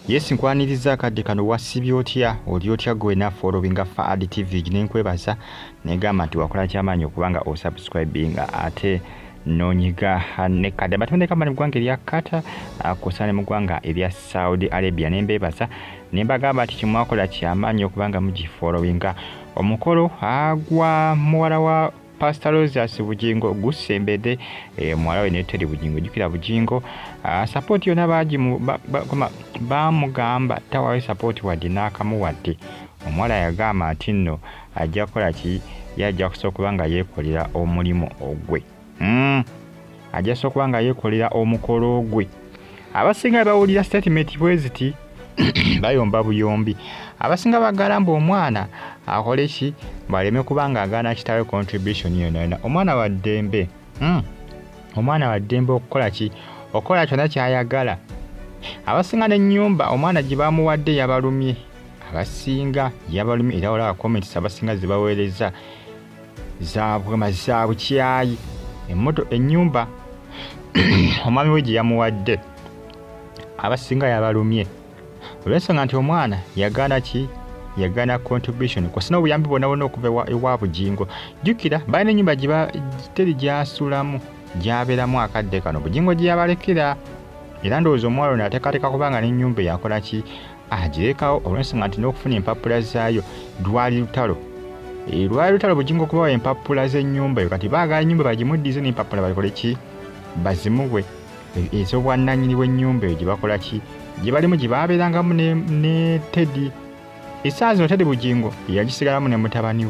Yeesinkwaniriza akadde kano wasibye otya oli otya gwe na followinga Faadi TV nenkwebaza negamba nti wakola kyamaanyi okubanga osubscribinga ate nonyiga ne kadde batonde kambani mugwanga erya Qatar kusane mugwanga erya Saudi Arabia nembebaza nembagamba nti kimwakola kyamaanyi okubanga mugifollowinga omukolo agwa muwala wa Pastor Roses Bugingo gusembede mwala we neteri Bugingo jukira Bugingo support yona baji bamugamba tawawe support wadinaka muwadde omwala yagamba ati nno ajja kola ki yajja kusokubanga yekolera omulimo ogwe ajja sokubanga yekolera omukolo ogwe abasinga bawulira statement bweziti bayomba buyombi abasinga bagalamba omwana akole ki baleme kubanga agana kitawe contribution yona omwana wa ddembe omwana wa ddembe okukola ki okola kyonna kyayagala abasinga n'ennyumba omwana gye bamuwadde yabalumye abasinga yabalumye era olaba comments abasinga zibaweereza za bukyayi emmoto ennyumba omwami we gye yamuwadde abasinga yabalumye olw'ensonga nti omwana yagana ki yagana contribution kwasina obuyambi bwonna okuva ewa Bugingo jjukira balina ennyumba teri gyasulamu gyabeeramu akadde kano Bugingo gye yabalekera era ndowooza omuwala ono ateekateeka kubanga n'ennyumba yakola ki agirekawo olw'ensonga nti n'okufuna empapula zaayo lwali lutalo Bugingo okubawa empapula z'ennyumba eyo kati baagala ennyumba bagimuddize n'empapula bakole ki bazimuwe ez'obwannannyini bw'ennyumba eyo gye bakola ki gye balimu gye baabeerangamu ne Teddy essaawa zino Teddy Bugingo yagisigalamu ne mutabani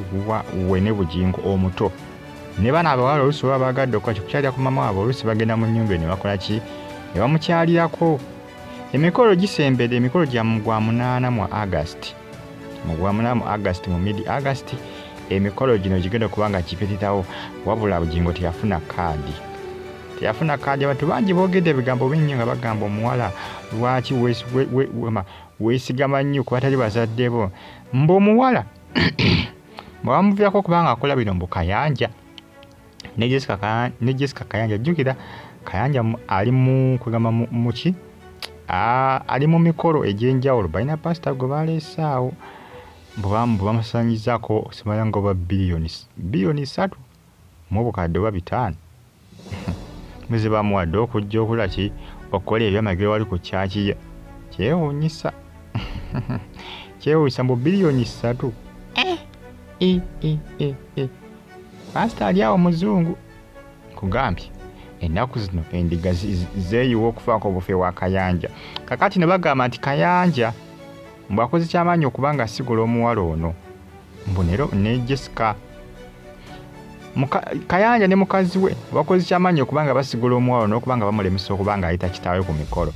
we ne Bugingo omuto ne bana abawala oluusi baba bagadde okukola kukyalira ku mama waabwe oluusi bagenda mu nnyumba ne bakola ki ne bamukyalirako emikolo gisembedde emikolo gya gwa 8 mu August mu mid August emikolo gino gigenda kubanga gipitirawo wabula Bugingo teyafuna kaadi abantu bangi boogedde ebigambo bingi nga bagamba omuwala lwaki weesigama nnyo ku batali bazadde bo mbu omuwala bwabamuviirako kubanga akola bino mbu Kayanja ne Jessica Kayanja jjukira Kayanja ali mu kugamba muki ali mu mikolo egy'enjawulo balina pasita gwe baleesaawo bamusanyizaako simanya nga oba biliyoni 3 mu bukadde oba 5 mwezi bamuwadde okujja okola ki okukola ebyamagero wali ku kyaki kyewuunyisa mbu biliyoni 3 pasita ali awo muzungu kugambye ennaku zino endiga zeeyiwa okufaako obufe wa Kayanja kakati ne bagamba nti Kayanja mbu akoze kyamaanyi okubanga asigula omuwala ono mbu ne Jessica Kayanja ne mukazi we bakoze kyamaanyi okubanga basigula omuwala ono okubanga bamulemesa okubanga ayita kitaawe ku mikolo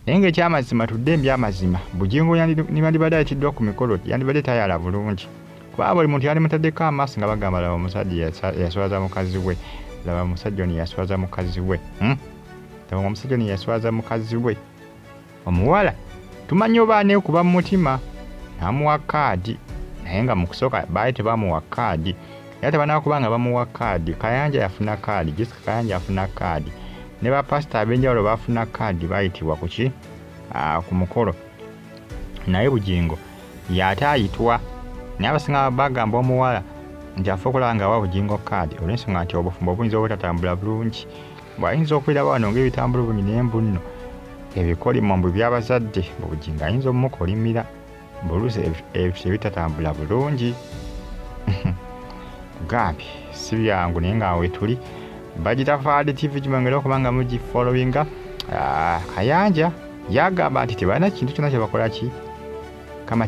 naye ng'ekyamazima tudde embyamazima Bugingo yandibadde ayitiddwa ku mikolo yandibadde tayala bulungi kuba buli muntu yali mutaddeko amaaso nga bagamba laba omusajja yaswaza mukazi we laba omusajja ono yaswaza mukazi we omusajja ono yaswaza mukazi we omuwala tumanyi oba aneekuba mu mutima n'amuwa kaadi naye nga mu kusooka baali tebamuwa kaadi era tebanakubanga bamuwa kaadi Kayanja yafuna kaadi Jessica Kayanja yafuna kaadi ne bapasita ab'enjawulo bafuna kaadi bayitibwa ku ki ku mukolo naye Bugingo yate ayitwa naye abasinga bagamba omuwala nti afa okulaba nga awa Bugingo kaadi olw'ensonga nti obufumbo buyinza obutatambula bulungi bw'ayinza okwiraba wano ng'ebitambula bulungi naye mbu nno ebikolimo mbu byabazadde Bugingo ayinza omumukolimira buluusi ebitatambula bulungi gambye si byangu naye nga we tuli bagita Faadi TV gimwongera okubanga mugifollowinga Kayanja yagamba nti tebalina kintu kyonna kyebakola ki kama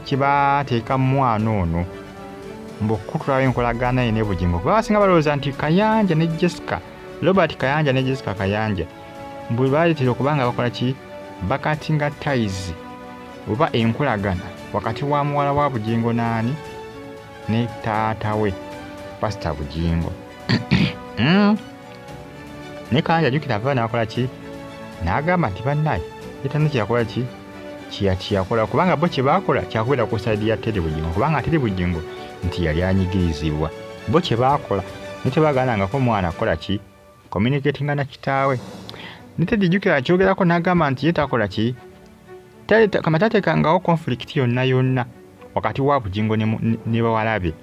kibateeka mu mwana ono mbu okutulawo enkolagana ye ne Bugingo kuba basinga balowooza nti Kayanja ne Jessica Robert Kayanja ne Jessica Kayanja mbu baletera okubanga bakola ki bakatinga ties oba enkolagana wakati wa muwala wa Bugingo naani ne taata we Pastor Bugingo ne Kayanja jjukira ava n'akola ki n'agamba nti bannaye yetana kyakola ki kyakola kubanga bo kye baakola kyakwera ku saidi ya Teddy Bugingo kubanga Teddy Bugingo nti yali anyigirizibwa bo kye baakola ne tebaaganangako omwana akola ki communicatinga na kitaawe ne Teddy jjukira kyogerako n'agamba nti ye takola ki kamateekangawo conflict yonna wakati wa Bugingo ne bawalabe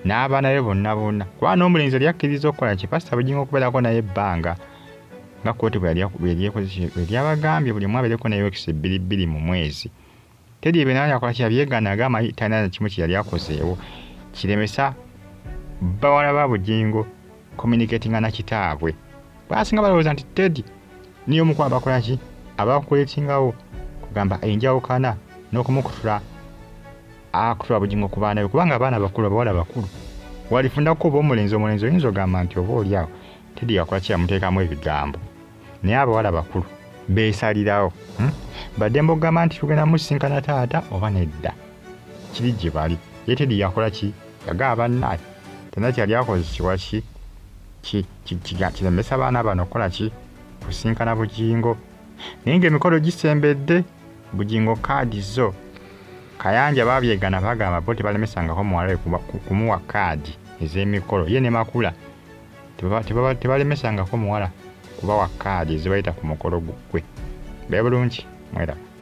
n'abaana be bonna kuba n'omulenzi yali akkiriza okukola ki Pastor Bugingo okubeerako naye ebbanga nga kkooti bwe yali abagambye buli omu abeereko naye weekisi 2 mu mwezi. Teddy bwe naye yakola ki yabyegaana agamba talina na kimu kye yali akozeewo kiremesa bawala ba Bugingo communicatinga na kitaabwe. Baasinga balowooza nti Teddy niyo omu ku abakola ki abakuleetingawo kugamba enjawukana n'okumukutula akutula Bugingo ku baana be kubanga abaana bakulu abawala bakulu walifundako oba omulenzi oyinza ogamba nti oba oliawo Teddy yakola ki yamuteekamu ebigambo naye abawala bakulu beesalirawo badde mbogamba nti tugenda musisinkana taata oba nedda kiri gye bali ye Teddy yakola ki yagaba bannaye tena kyali akoze kiwa ki kiremesa baana bano okukola ki kusinkana Bugingo naye ng'emikolo gisembedde Bugingo kaadi zo Kayanja babyegana bagamba bo tebalemesangako muwala kumuwa kaadi ez'emikolo ye ne Makula tebalemesangako muwala kubawa kaadi ezibayita ku mukolo gwe. Bye bulungi mwera.